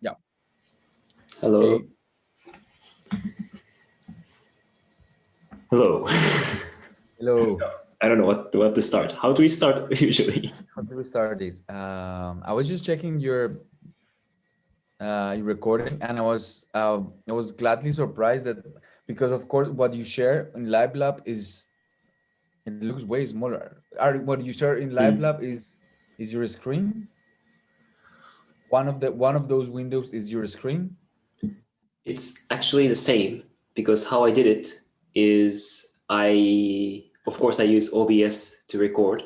Yeah. Hello. Hey, Hello. hello. I don't know what to start. How do we start usually? How do we start this? I was just checking your recording, and I was gladly surprised that because of course what you share in Live Lab is it looks way smaller. What you share in Live Hmm. Lab is your screen. One of those windows is your screen. It's actually the same because how I did it is of course, I use OBS to record,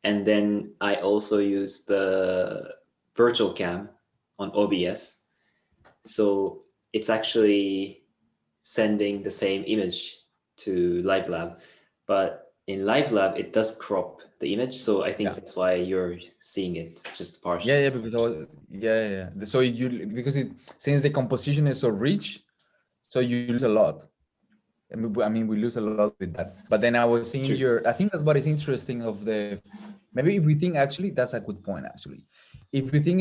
and then I also use the virtual cam on OBS. So it's actually sending the same image to LiveLab, but in LiveLab it does crop the image. So I think Yeah. that's why you're seeing it just Yeah, yeah, partially. because So you because it since the composition is so rich, so you lose a lot. I mean, we lose a lot with that. But then I was seeing True. I think that's what is interesting of maybe if we think actually, that's a good point actually. If we think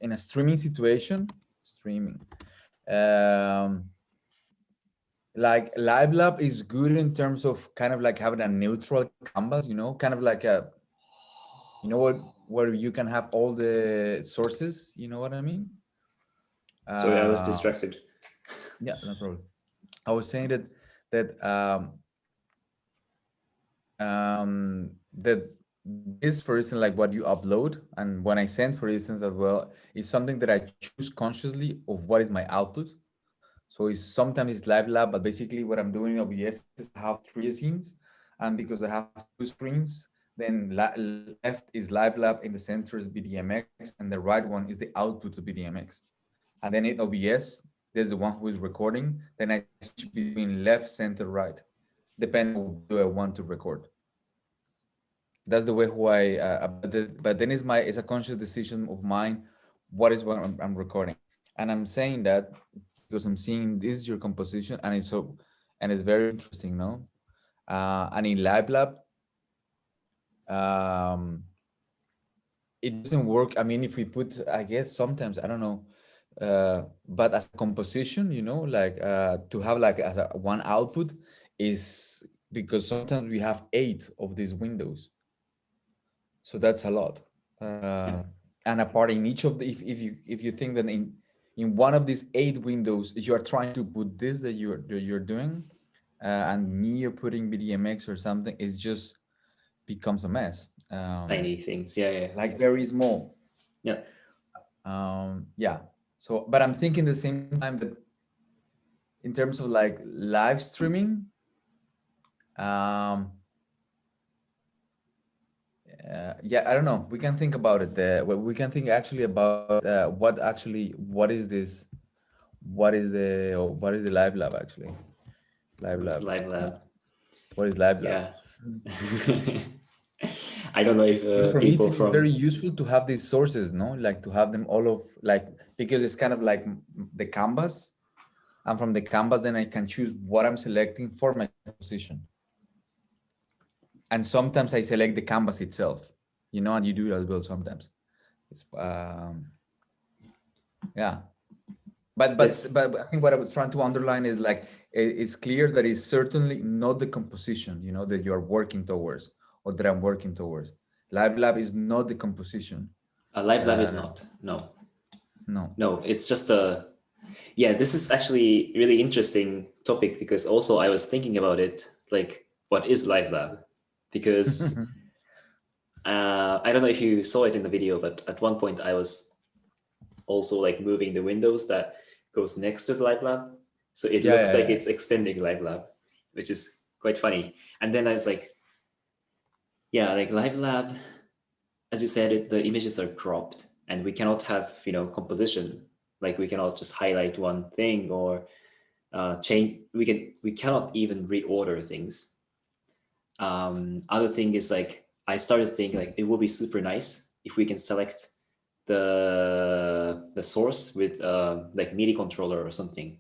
in a streaming situation, streaming, um, like Live Lab is good in terms of kind of like having a neutral canvas, kind of like what, where you can have all the sources, you know what I mean? Sorry, I was Uh, distracted. yeah, no problem. I was saying that this, for instance, like what you upload and when I send, for instance, as well, is something that I choose consciously of what is my output. So it's sometimes it's Live Lab, but basically what I'm doing in OBS is I have three scenes, and because I have two screens, then left is Live Lab, in the center is BDMX, and the right one is the output of BDMX. And then in OBS, there's the one who is recording. Then I switch between left, center, right, depending on what do I want to record. That's the way who but then it's a conscious decision of mine. What I'm recording, and I'm saying that because I'm seeing this is your composition, and it's very interesting, no? And in Live Lab, um, it doesn't work. I mean, if we put, I guess sometimes I don't know, but as a composition, like to have like as a one output is because sometimes we have 8 of these windows, so that's a lot. Yeah. And apart in each of the, if you think that in one of these 8 windows you are trying to put this that you're doing, and me you're putting BDMX or something, it just becomes a mess. Tiny things. Yeah, yeah. Like very small. Yeah. Yeah. So, but I'm thinking the same time that in terms of like live streaming, um, yeah, I don't know. We can think about it. We can think actually about what is the Live Lab actually? Live What's Lab. Live Lab? What is Live Lab? Yeah. I don't know if Because for me, people it's very from. useful to have these sources, no? Like to have them all of like, because it's kind of like the canvas, and from the canvas, then I can choose what I'm selecting for my composition. And sometimes I select the canvas itself, and you do it as well sometimes. It's yeah. But but Let's. but I think what I was trying to underline is like it's clear that it's certainly not the composition, that you're working towards or that I'm working towards. Live Lab is not the composition. Live Lab is Uh, not. No. no. No, it's just a. Yeah, this is actually really interesting topic because also I was thinking about it. Like, what is Live Lab? Because I don't know if you saw it in the video, but at one point I was also like moving the windows that goes next to the Live Lab, so it Yeah, looks yeah, like yeah. it's extending Live Lab, which is quite funny. And then I was like, yeah, like Live Lab, as you said, the images are cropped, and we cannot have composition. Like we cannot just highlight one thing or change. We cannot even reorder things. Other thing is like I started thinking like it would be super nice if we can select the source with like MIDI controller or something.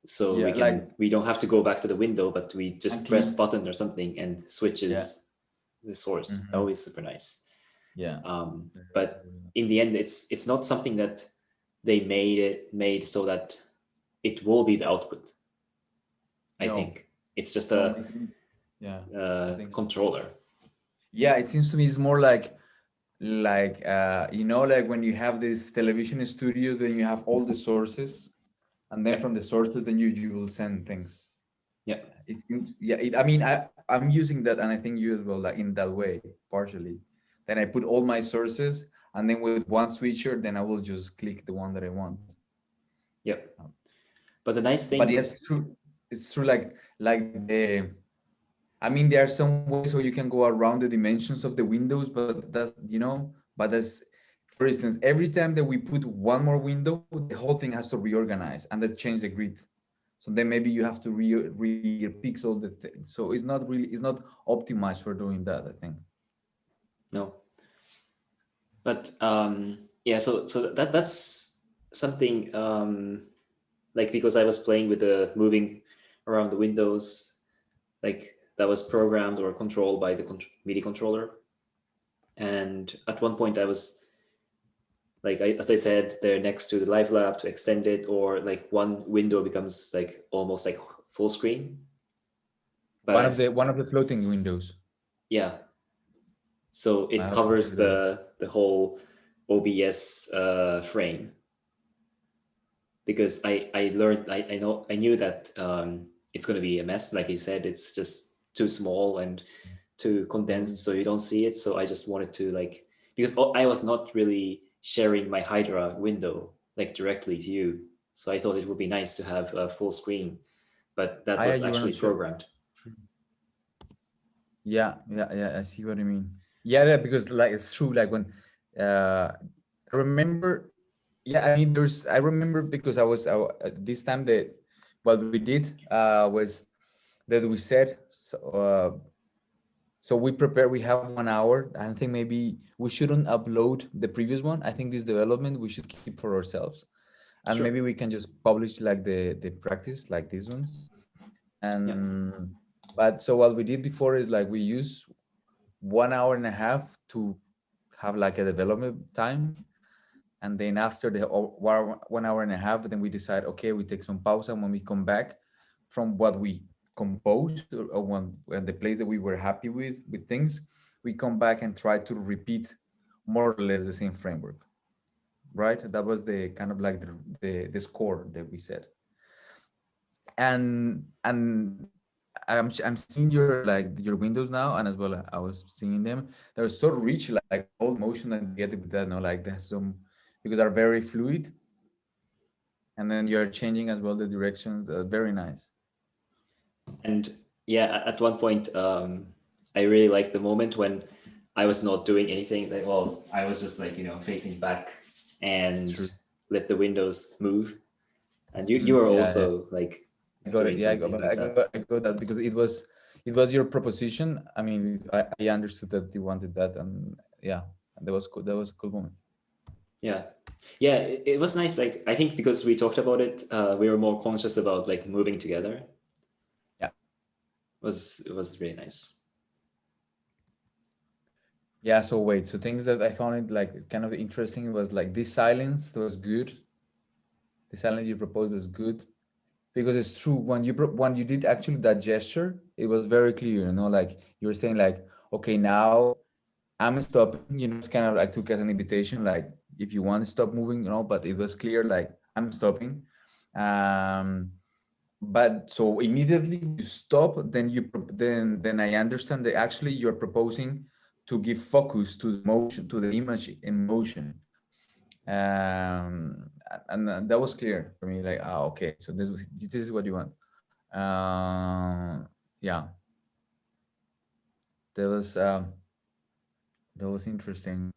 So Yeah, like we don't have to go back to the window, but we just and press clean. button or something and Yeah. switches the source. That Hmm. would be super nice. Yeah. But in the end, it's not something that they made so that it will be the output. I No, think it's just no, a I think, yeah, I think so. controller. Yeah, it seems to me it's more like like when you have these television studios, then you have all the sources, and then Yeah, from the sources, then you will send things. yeah, It seems, yeah. I mean, I'm using that, and I think you as well, like in that way, partially. Then I put all my sources, and then with one switcher, then I will just click the one that I want. yeah. But the nice But thing, yes, true. It's true. Like the. I mean, there are some ways where you can go around the dimensions of the windows, but but that's, for instance, every time that we put one more window, the whole thing has to reorganize, and that change the grid. So then maybe you have to re-pixel the thing. So it's not optimized for doing that, I think. no, but yeah. So that's something like, because I was playing with the moving around the windows, like that was programmed or controlled by the MIDI controller. And at one point, I was like, as I said, they're next to the live lab to extend it, or like one window becomes like almost like full screen. But One of the floating windows. yeah, so I it have to covers check that. the whole OBS frame, because I learned, I knew that it's going to be a mess. Like you said, it's just too small and too So condensed, so you don't see it. So I just wanted to, like, because I was not really sharing my Hydra window like directly to you, so I thought it would be nice to have a full screen, but that I was you are actually not sure. programmed. Yeah. I see what you mean. Yeah, because like it's true. Like when I remember, yeah, I mean, I remember because this time that what we did was that we said so we prepare. We have 1 hour. I think maybe we shouldn't upload the previous one. I think this development we should keep for ourselves, and Sure. maybe we can just publish like the practice like these ones. Yeah. And but so what we did before is like we use 1 hour and a half to have like a development time, and then after the 1 hour and a half, then we decide, okay, we take some pause, and when we come back from what we composed, or when the place that we were happy with things, we come back and try to repeat more or less the same framework, right? That was the kind of like the score that we set. And I'm seeing your windows now, and as well I was seeing them. They're so rich, like all the motion that you get with that, like there's some, because they're very fluid, and then you're changing as well the directions. Very nice. And yeah, at one point, I really liked the moment when I was not doing anything. Like, well, I was just like, facing back and True. let the windows move. And you Mhm. were Yeah. also like I got it. doing Yeah, I got, something but like that. I got that because it was your proposition. I mean, I understood that you wanted that, and yeah, that was cool. That was a cool moment. Yeah. Yeah, it was nice. Like, I think because we talked about it, we were more conscious about like moving together. Yeah. It was really nice. Yeah. So wait. So things that I found it like kind of interesting was like this silence was good. The silence you proposed was good because it's true when when you did actually that gesture, it was very clear. Like you were saying, like, okay, now I'm stopping. It's kind of like took as an invitation, like if you want to stop moving, but it was clear, like I'm stopping. Um, but so immediately you stop, then then I understand that actually you're proposing to give focus to the motion, to the image in motion. um and that was clear for me, like, okay, so this is what you want. Yeah, that was interesting.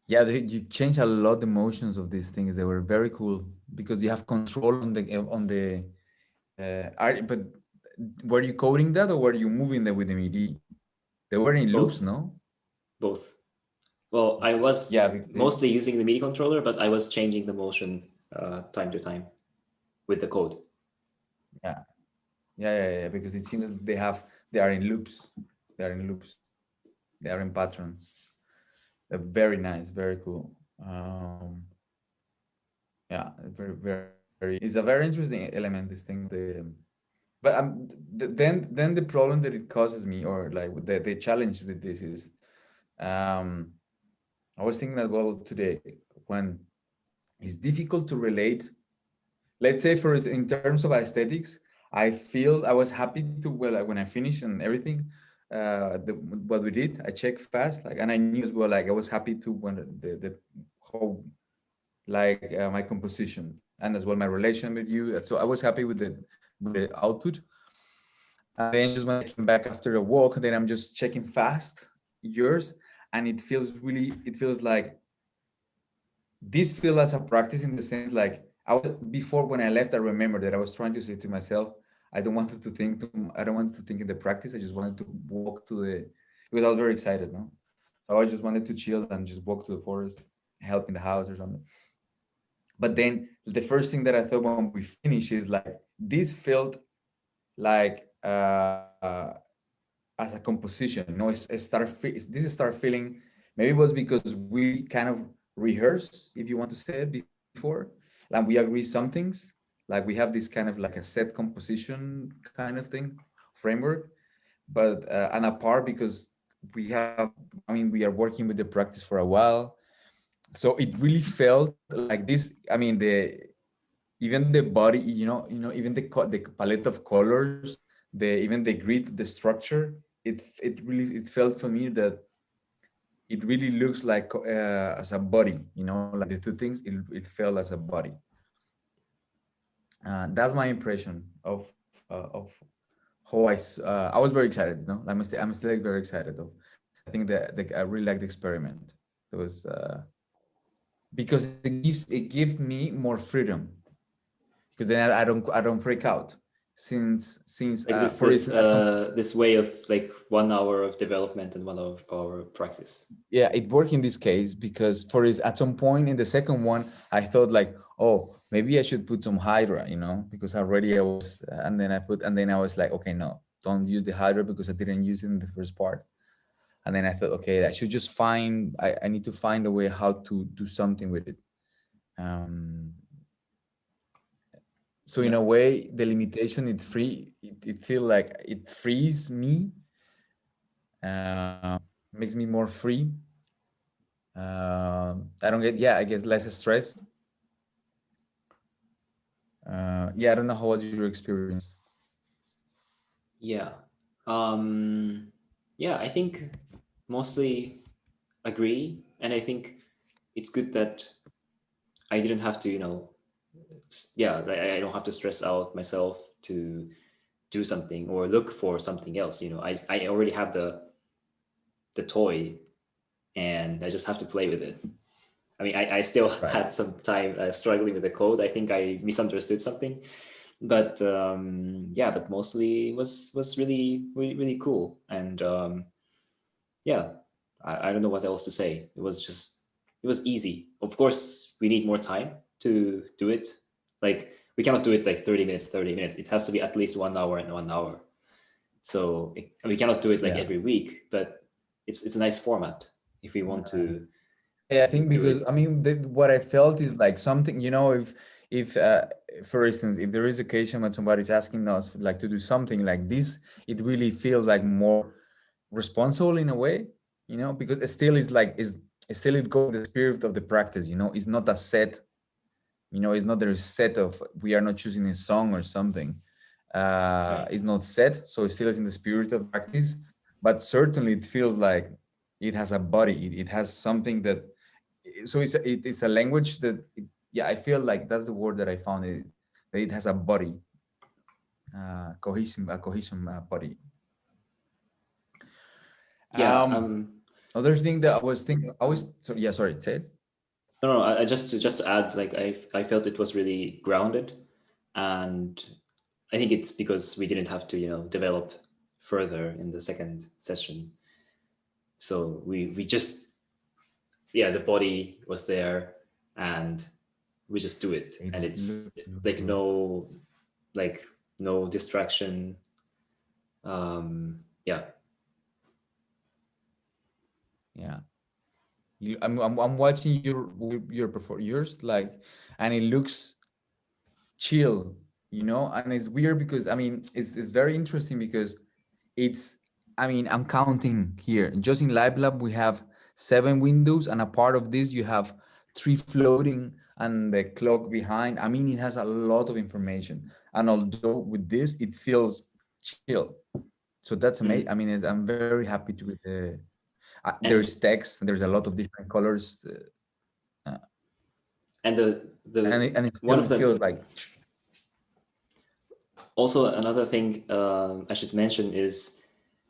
Yeah, you change a lot the motions of these things. They were very cool because you have control on the art. But were you coding that, or were you moving them with the MIDI? They were in loops, Both, no? both. Well, I Yeah, was because mostly using the MIDI controller, but I was changing the motion time to time with the code. yeah, yeah, because it seems they are in loops. They are in loops. They are in patterns. Very nice, very cool. Yeah, very. It's a very interesting element. This thing of the, but then the problem that it causes me, or like the challenge with this is, um, I was thinking as well today when it's difficult to relate. Let's say in terms of aesthetics, I was happy to, well, like, when I finished and everything, what we did, I checked fast, like, and I knew as well, like, I was happy to when the whole, like, my composition and as well my relation with you. So I was happy with the output. And then just when I came back after a walk, then I'm just checking fast yours, and it feels like this feels as a practice in the sense, like, I was before when I left, I remember that I was trying to say to myself, I don't want to think in the practice. I just wanted to walk to the, because I was very excited, no? So I just wanted to chill and just walk to the forest, help in the house or something. But then the first thing that I thought when we finished is like, this felt like, as a composition, this start feeling, maybe it was because we kind of rehearse, if you want to say it, before, like we agree some things, like we have this kind of like a set composition kind of thing, framework. But and apart because I mean, we are working with the practice for a while, so it really felt like this. I mean, the even the body, even the palette of colors, the even the grid, the structure, it felt for me that it really looks like, as a body, like the two things, it felt as a body. That's my impression of how I was very excited, I'm still, like, very excited of. I think that I really like the experiment. It was, because it gives me more freedom, because then I don't freak out, since Like this for this instance, at some, this way of like 1 hour of development and 1 hour of practice. yeah, it worked in this case because at some point in the second one, I thought like, oh, maybe I should put some hydra, because already I was, and then I was like, okay, no, don't use the hydra because I didn't use it in the first part. And then I thought, okay, I should just I need to find a way how to do something with it. um so in Yeah. a way, the limitation, it feel like it frees me, makes me more free. I don't get, yeah, I get less stress. Yeah, I don't know how was your experience. Yeah. Yeah, I think mostly agree. And I think it's good that I didn't have to, yeah, I don't have to stress out myself to do something or look for something else. I already have the toy and I just have to play with it. I mean, I still Right. had some time struggling with the code. I think I misunderstood something, but yeah, but mostly was really really really cool. And yeah, I don't know what else to say. It was easy. Of course, we need more time to do it. Like we cannot do it like 30 minutes, 30 minutes. It has to be at least 1 hour and 1 hour. So we cannot do it like Yeah. every week, but it's a nice format if we want Right. to Yeah, I think do because I it. mean, what I felt is like something, if for instance, if there is occasion when somebody's asking us like to do something like this, it really feels like more responsible in a way, because it still is like is still it go in the spirit of the practice, it's not a set, it's not a set of, we are not choosing a song or something. Right. It's not set, so it still is in the spirit of practice, but certainly it feels like it has a body, it has something that, so it's a language that, yeah, I feel like that's the word that I found, it that it has a body, cohesion body. Yeah. um Other thing that I was thinking, yeah, sorry, say it. No, no. I just to add, like I felt it was really grounded, and I think it's because we didn't have to develop further in the second session. So we just, yeah, the body was there, and we just do it, It and it's looked really like good. like no distraction. Yeah. Yeah. I'm watching yours like, and it looks chill, and it's weird because I mean it's very interesting because it's I mean I'm counting here just in live lab we have 7 windows, and a part of this you have 3 floating and the clock behind. I mean it has a lot of information, and although with this it feels chill. So that's amazing. Mm. I mean I'm very happy to with the there's And text, there's a lot of different colors, and the and it one still of it the feels like also another thing I should mention is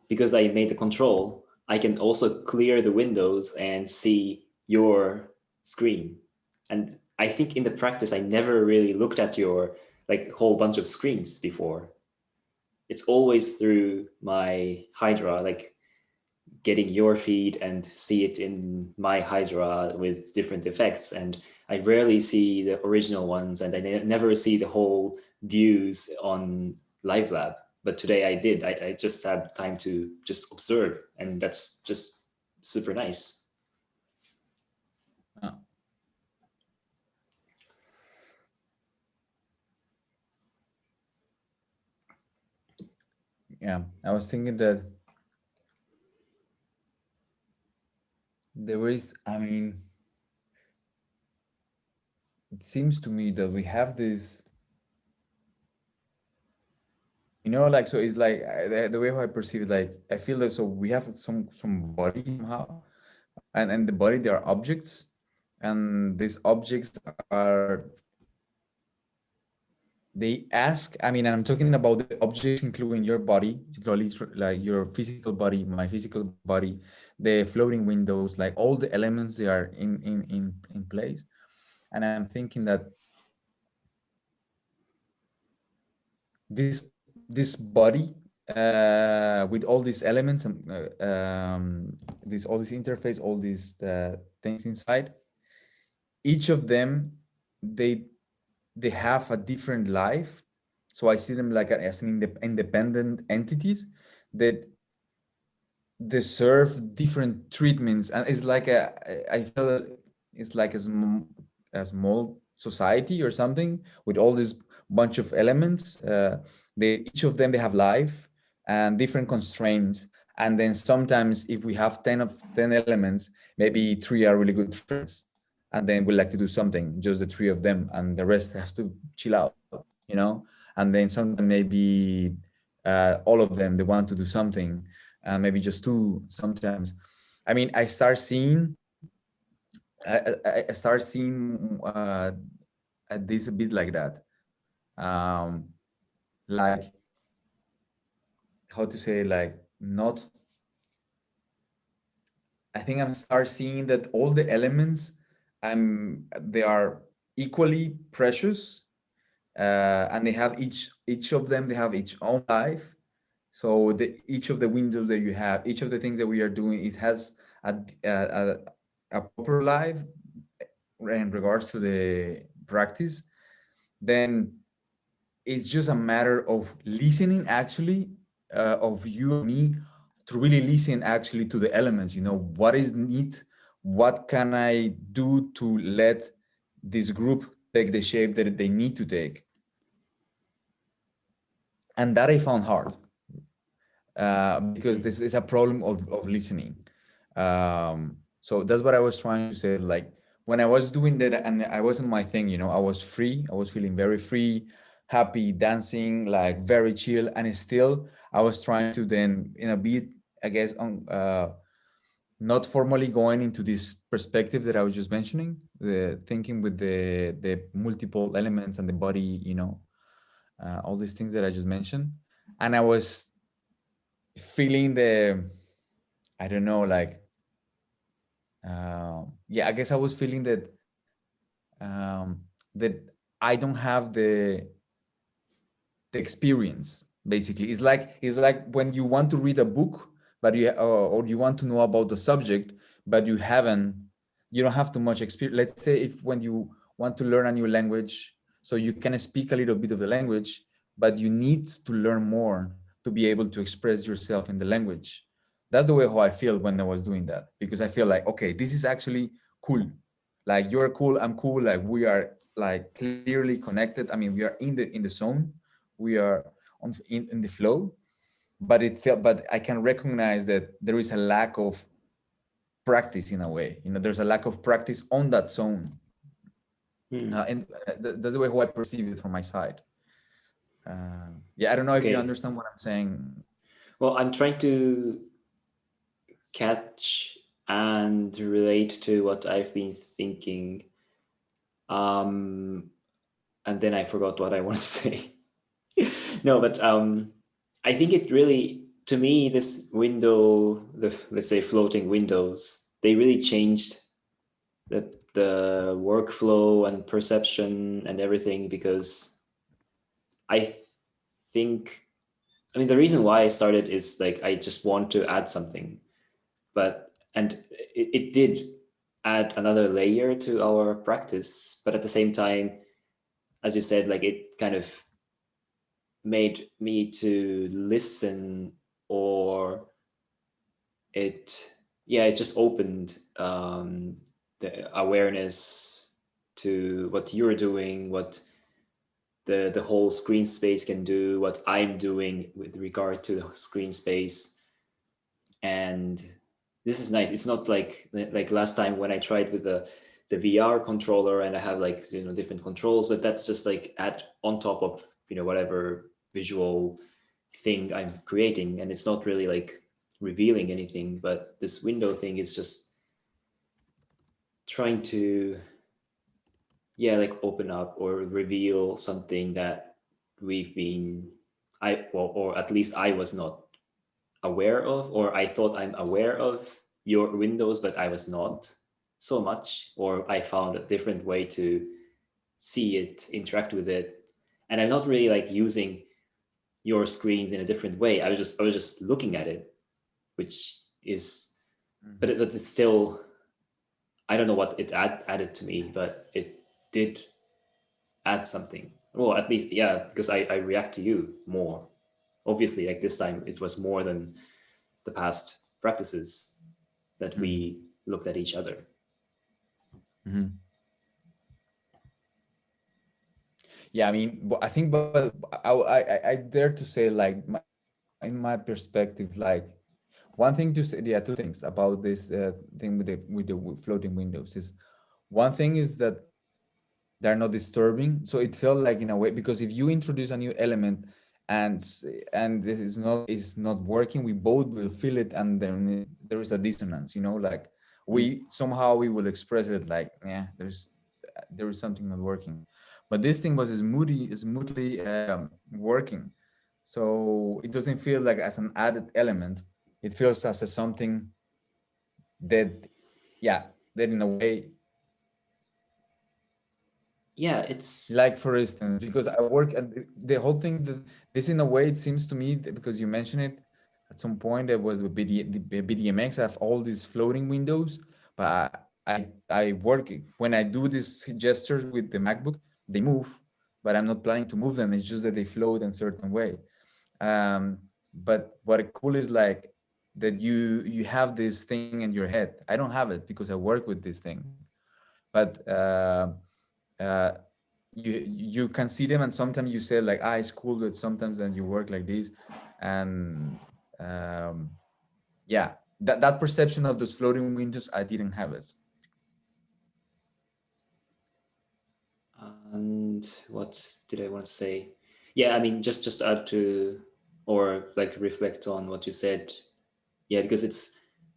because I made the control, I can also clear the windows and see your screen. And I think in the practice, I never really looked at your like whole bunch of screens before. It's always through my Hydra, like getting your feed and see it in my Hydra with different effects. And I rarely see the original ones, and I never see the whole views on Live Lab. But today I did. I just had time to just observe, and that's just super nice. uh, yeah. I was thinking that there is, I mean, it seems to me that we have this, like, so it's like the way how I perceive it, like, I feel that so we have some body somehow, and the body, there are objects, and these objects are, they ask, I mean, and I'm talking about the objects, including your body, like your physical body, my physical body, the floating windows, like all the elements, they are in place. And I'm thinking that this body, with all these elements and this all this interface, all these things inside, each of them, they they have a different life. So I see them like as independent entities that deserve different treatments, and it's like I feel that it's like a small society or something with all this bunch of elements. They each of them, they have life and different constraints, and then sometimes if we have 10 elements, maybe 3 are really good friends, and then we like to do something, just the 3 of them, and the rest has to chill out, and then sometimes maybe all of them, they want to do something, maybe just 2 sometimes. I mean, I start seeing this a bit like that. Um, like, how to say, like, not, I think I'm start seeing that all the elements, they are equally precious, and they have each of them, they have each own life. So each of the windows that you have, each of the things that we are doing, it has a proper life in regards to the practice. Then it's just a matter of listening, actually, of you and me, to really listen actually to the elements. What is need, what can I do to let this group take the shape that they need to take, and that I found hard, because Mm. this is a problem of listening. So that's what I was trying to say. Like, when I was doing that and I wasn't my thing, I was free. I was feeling very free, happy, dancing, like very chill. And still, I was trying to then, in a bit, I guess, not formally going into this perspective that I was just mentioning, the thinking with the multiple elements and the body, all these things that I just mentioned. And I was feeling I don't know, like, yeah, I guess I was feeling that I don't have the experience. Basically, it's like when you want to read a book, but or you want to know about the subject, but you don't have too much experience. Let's say if when you want to learn a new language, so you can speak a little bit of the language, but you need to learn more to be able to express yourself in the language. That's the way how I feel when I was doing that, because I feel like, okay, this is actually cool. Like you're cool, I'm cool. Like we are like clearly connected. I mean, we are in the zone, we are in the flow. But it felt, but I can recognize that there is a lack of practice in a way. You know, there's a lack of practice on that zone, Hmm. and that's the way how I perceive it from my side. Yeah, I don't know if you Okay. understand what I'm saying. Well, I'm trying to catch and relate to what I've been thinking. Um, and then I forgot what I want to say. No, but I think it really, to me, this window, the let's say floating windows, they really changed the workflow and perception and everything, because I think, I mean, the reason why I started is like I just want to add something, but and it did add another layer to our practice, but at the same time, as you said, like it kind of made me to listen, or it, yeah, it just opened the awareness to what you're doing, what the whole screen space can do, what I'm doing with regard to the screen space. And this is nice. It's not like last time when I tried with the VR controller, and I have like, you know, different controls, but that's just like at on top of, you know, whatever visual thing I'm creating, and it's not really like revealing anything. But this window thing is just trying to, yeah, like open up or reveal something that we've been, I, well, or at least I was not aware of, or I thought I'm aware of your windows, but I was not so much, or I found a different way to see it, interact with it. And I'm not really like using your screens in a different way. I was just looking at it, which is, but Mhm. it's still, I don't know what it added to me, but it did add something. Well, at least, yeah, because I react to you more. Obviously, like this time, it was more than the past practices that Mhm. we looked at each other. Mhm. Yeah, I mean, I think, but I dare to say, like, in my perspective, like, one thing to say, yeah, two things about this thing with the floating windows is, one thing is that they're not disturbing, so it felt like in a way, because if you introduce a new element and this is not working, we both will feel it, and then there is a dissonance, you know, like Mm. we somehow we will express it like, yeah, there is something not working. But this thing was smoothly working, so it doesn't feel like as an added element. It feels as a something that, yeah, that in a way, Yeah, it's, like for instance, because I work at the whole thing that this in a way, it seems to me because you mentioned it at some point, there was with the BDMX, I have all these floating windows, but I work when I do these gestures with the MacBook, they move, but I'm not planning to move them. It's just that they float in a certain way. But what cool is like that you have this thing in your head. I don't have it because I work with this thing, but uh, you can see them, and sometimes you say like, ah, it's cool, but sometimes then you work like this, and um, yeah, that perception of those floating windows, I didn't have it. and what did I want to say? Yeah, I mean, just add to, or like reflect on what you said. Yeah, because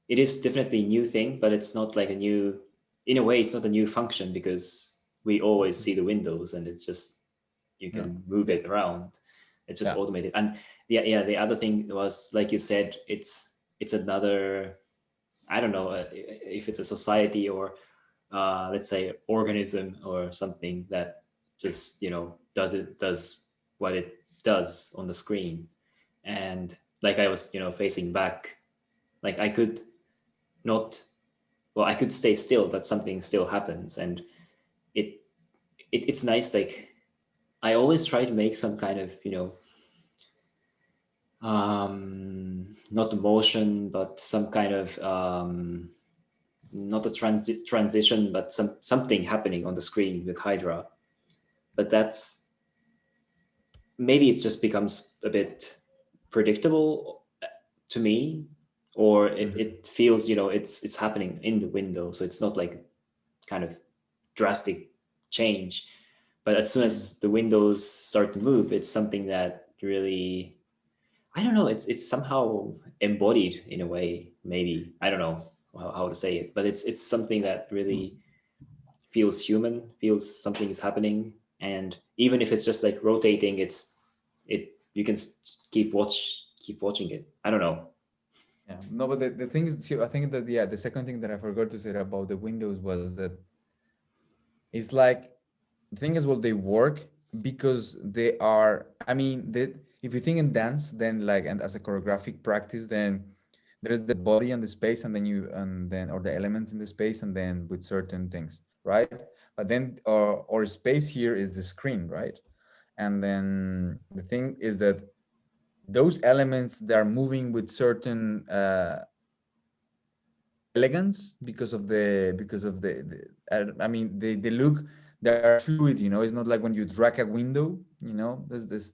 it is definitely a new thing, but it's not like a new, in a way, it's not a new function, because we always see the windows, and it's just, you Yeah, can move yeah, it around. It's just yeah. automated. And yeah, the other thing was, like you said, it's another, I don't know, if it's a society, or let's say organism or something that just, you know, does what it does on the screen. And like I was, you know, facing back, like I could not, well, I could stay still, but something still happens. And it, it's nice. Like I always try to make some kind of, you know, not motion, but some kind of not a transition, but something happening on the screen with Hydra. But that's maybe it just becomes a bit predictable to me, or it feels, it's happening in the window, so it's not like kind of drastic change. But as soon Mm-hmm. as the windows start to move, it's something that really, I don't know, it's somehow embodied in a way, maybe. I don't know how to say it, but it's something that really feels human, feels something is happening. And even if it's just like rotating, it you can keep watching it. I don't know. Yeah, no, but the thing is, I think that, yeah, the second thing that I forgot to say about the windows was that it's like, the thing is, well, they work because they are, I mean, if you think in dance, then like, and as a choreographic practice, then there's the body and the space, and then or the elements in the space, and then with certain things, right? But then our space here is the screen, right? And then the thing is that those elements, they are moving with certain elegance I mean, they look, they are fluid, it's not like when you drag a window, that's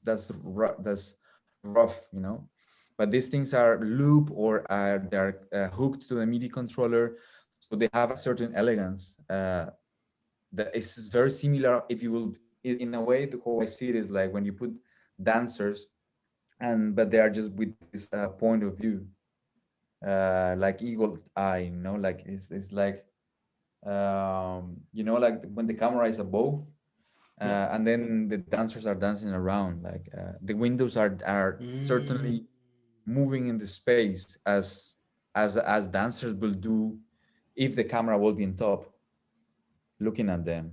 rough, but these things are loop, or they're hooked to a MIDI controller, so they have a certain elegance that is very similar. If you will, in a way, the whole I see it is like when you put dancers, and but they are just with this point of view, like eagle eye, like it's like, like when the camera is above, Yeah. and then the dancers are dancing around, like the windows are Mm. certainly moving in the space, as dancers will do if the camera will be on top looking at them.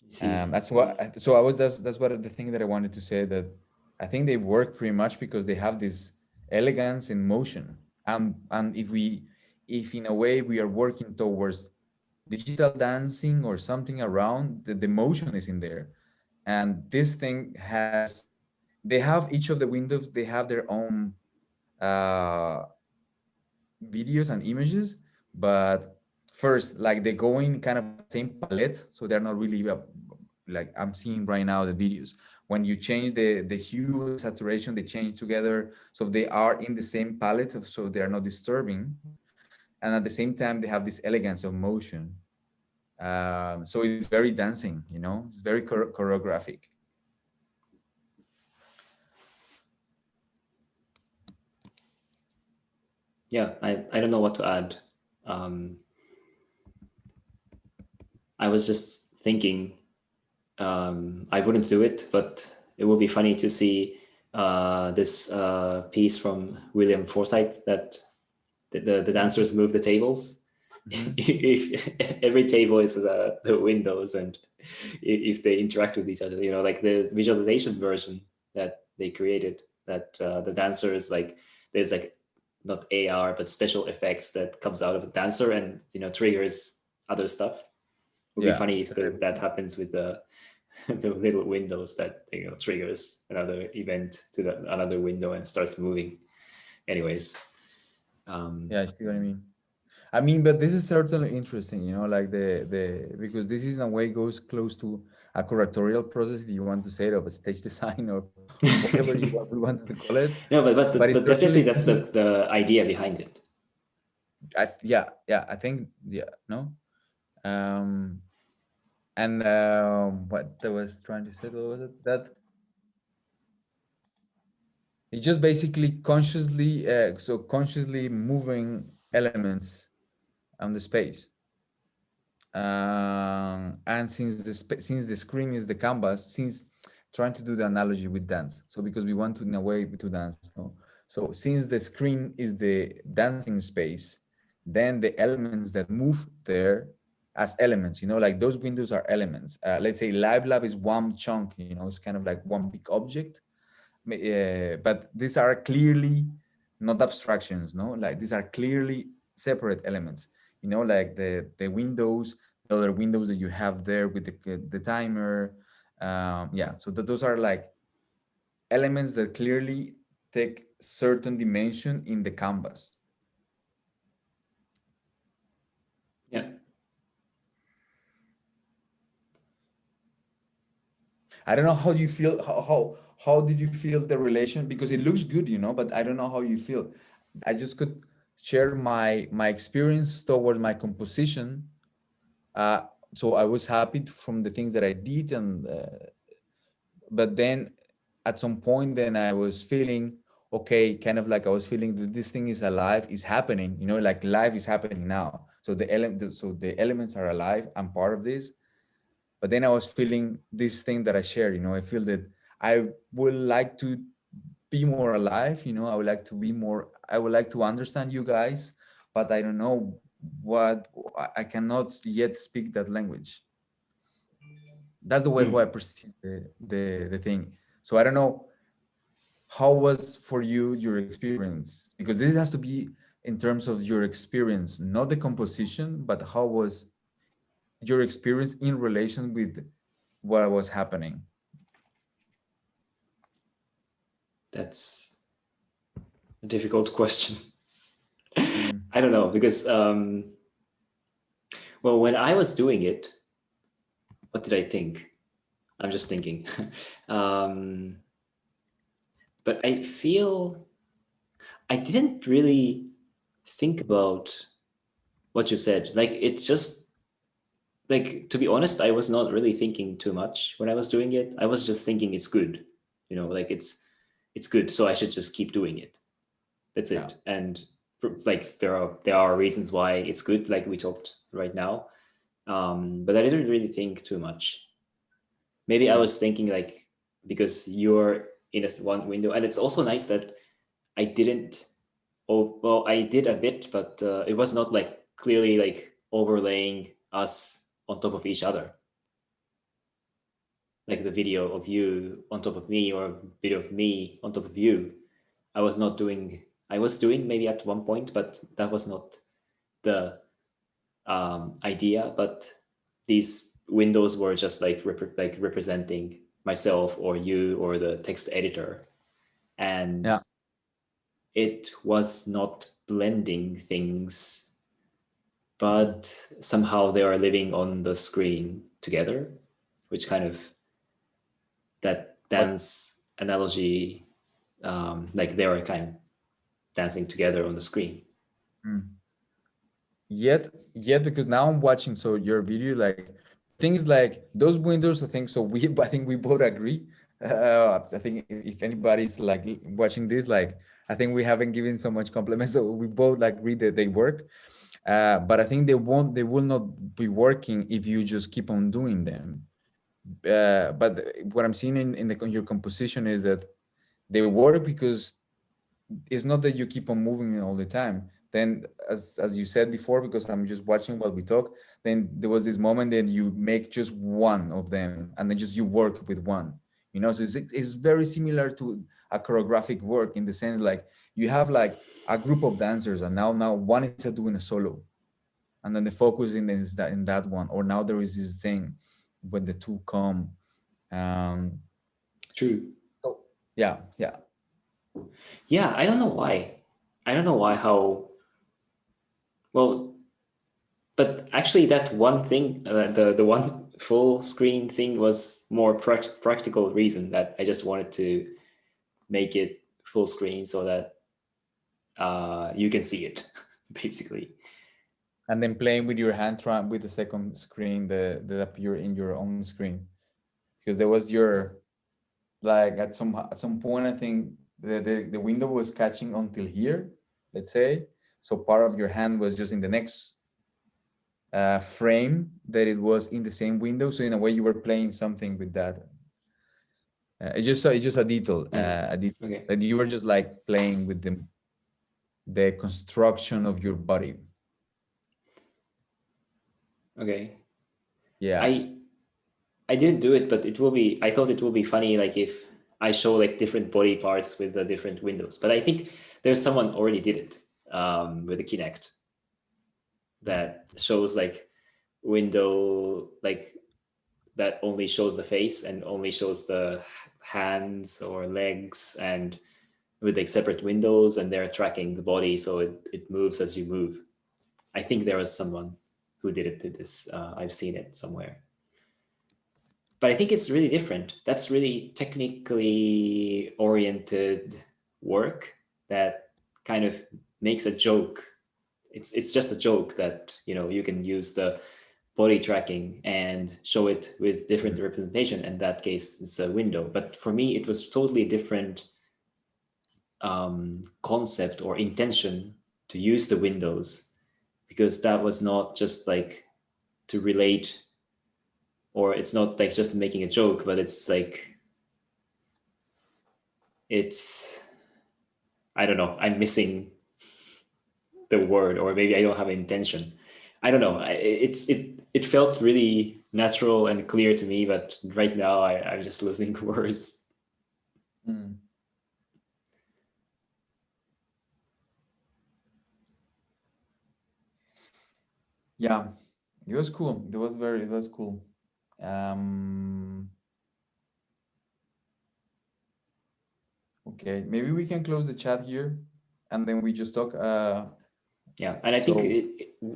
You see. That's what. So I was. That's what the thing that I wanted to say. That I think they work pretty much because they have this elegance in motion. And if in a way we are working towards digital dancing or something around, the motion is in there, and this thing has. They have each of the windows. They have their own uh, videos and images, but first, like they go in kind of the same palette, so they're not really like I'm seeing right now the videos. When you change the hue, the saturation, they change together, so they are in the same palette, so they are not disturbing, and at the same time they have this elegance of motion. So it's very dancing, it's very choreographic. Yeah, I don't know what to add. um I was just thinking, I wouldn't do it, but it would be funny to see this piece from William Forsythe that the dancers move the tables. Hmm. If every table is the windows, and if they interact with each other, like the visualization version that they created, that the dancers, like, there's like not AR but special effects that comes out of the dancer, and triggers other stuff. It would be Yeah, funny if totally. that happens with the the little windows that triggers another event to another window and starts moving. Anyways, um, Yeah, I see what I mean. I mean, but this is certainly interesting, like the because this is in a way goes close to a curatorial process, if you want to say it, of a stage design, or whatever we want to call it. no, But it's but definitely certainly that's the idea behind it. yeah, yeah. I think, yeah, no. Um, and what I was trying to say, what was it? That it's just basically consciously, consciously moving elements on the space. And since the screen is the canvas, since trying to do the analogy with dance, so because we want to, in a way, to dance, no? So since the screen is the dancing space, then the elements that move there as elements, like those windows are elements. Let's say live lab is one chunk, it's kind of like one big object. But these are clearly not abstractions, no, like these are clearly separate elements, like the windows, the other windows that you have there with the timer. Yeah, so those are like elements that clearly take certain dimension in the canvas. Yeah. I don't know how you feel. How did you feel the relation? Because it looks good, but I don't know how you feel. I just could share my experience toward my composition. Uh, so I was happy from the things that I did, and but then at some point, then I was feeling okay, kind of like I was feeling that this thing is alive, is happening. Like life is happening now. So the elements are alive. I'm part of this. But then I was feeling this thing that I share. I feel that I would like to be more alive. I would like to be more. I would like to understand you guys, but I don't know what. I cannot yet speak that language. That's the way how I Mm. perceive the thing. So I don't know how was for you your experience, because this has to be in terms of your experience, not the composition, but how was your experience in relation with what was happening. That's a difficult question. Mm. I don't know, because well, when I was doing it, what did I think? I'm just thinking. um, but I feel I didn't really think about what you said. Like, it's just like, to be honest, I was not really thinking too much when I was doing it. I was just thinking it's good, like it's good, so I should just keep doing it. That's Yeah. it. And like there are reasons why it's good, like we talked right now. But I didn't really think too much. Maybe I Yeah. was thinking like, because you're in a one window, and it's also nice that I didn't. Oh, well, I did a bit, but it was not like clearly like overlaying us on top of each other, like the video of you on top of me or a video of me on top of you. I was not doing. I was doing maybe at one point, but that was not the idea. But these windows were just like representing myself or you or the text editor, and Yeah. it was not blending things, but somehow they are living on the screen together, which kind of that But dance analogy, like they are kind of dancing together on the screen. mm, yet, because now I'm watching so your video, like things like those windows. I think so. I think we both agree. I think if anybody's like watching this, like I think we haven't given so much compliments. So we both like read that they work. But I think they will not be working if you just keep on doing them. But what I'm seeing in your composition is that they work because it's not that you keep on moving it all the time. Then, as you said before, because I'm just watching while we talk, then there was this moment that you make just one of them, and then just you work with one. So it's very similar to a choreographic work in the sense like you have like a group of dancers, and now one is doing a solo, and then the focus is that in that one, or now there is this thing when the two come. Um, True. so yeah, yeah, Yeah, I don't know why. I don't know why. How well, but actually, that one thing, the one full screen thing, was more practical reason that I just wanted to make it full screen so that you can see it, basically. and then playing with your hand trying with the second screen that appear in your own screen, because there was your like at some point I think the window was catching until here, let's say. So part of your hand was just in the next frame that it was in the same window, so in a way you were playing something with that. It's just a detail Okay. that you were just like playing with the construction of your body. Okay. Yeah. I I didn't do it, but it will be. I thought it will be funny, like if I show like different body parts with the different windows. But I think there's someone already did it with the Kinect that shows like window like that only shows the face and only shows the hands or legs and with like separate windows, and they're tracking the body, so it moves as you move. I think there was someone who did it to this. I've seen it somewhere. But I think it's really different. That's really technically oriented work that kind of makes a joke. It's just a joke that, you know, you can use the body tracking and show it with different representation. In that case, it's a window. But for me, it was totally different concept or intention to use the windows, because that was not just like to relate, or it's not like just making a joke, but it's like, it's, I don't know, I'm missing the word, or maybe I don't have intention. I don't know. It felt really natural and clear to me, but right now I'm just losing words. Mm. Yeah, it was cool. It was cool. Okay, maybe we can close the chat here and then we just talk. Yeah, and I think So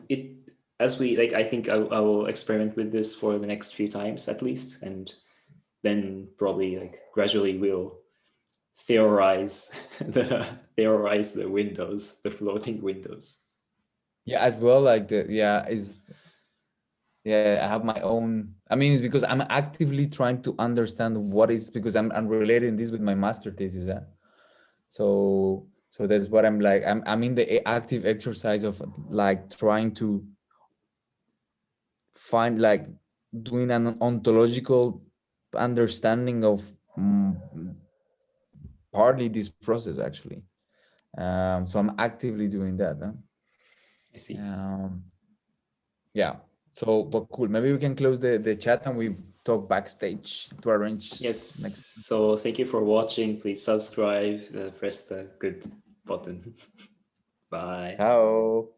it as we like, I think I will experiment with this for the next few times at least, and then probably like gradually we'll theorize theorize the windows, the floating windows. yeah, as well, like the yeah, I have my own. I mean, it's because I'm actively trying to understand what is, because I'm relating this with my master thesis. So that's what I'm like. I'm in the active exercise of like trying to find, like, doing an ontological understanding of partly this process actually. So I'm actively doing that. Huh? I see. Um, yeah. So, but cool. Maybe we can close the chat and we talk backstage to arrange Yes. next. So thank you for watching. Please subscribe, press the good button. Bye. Ciao.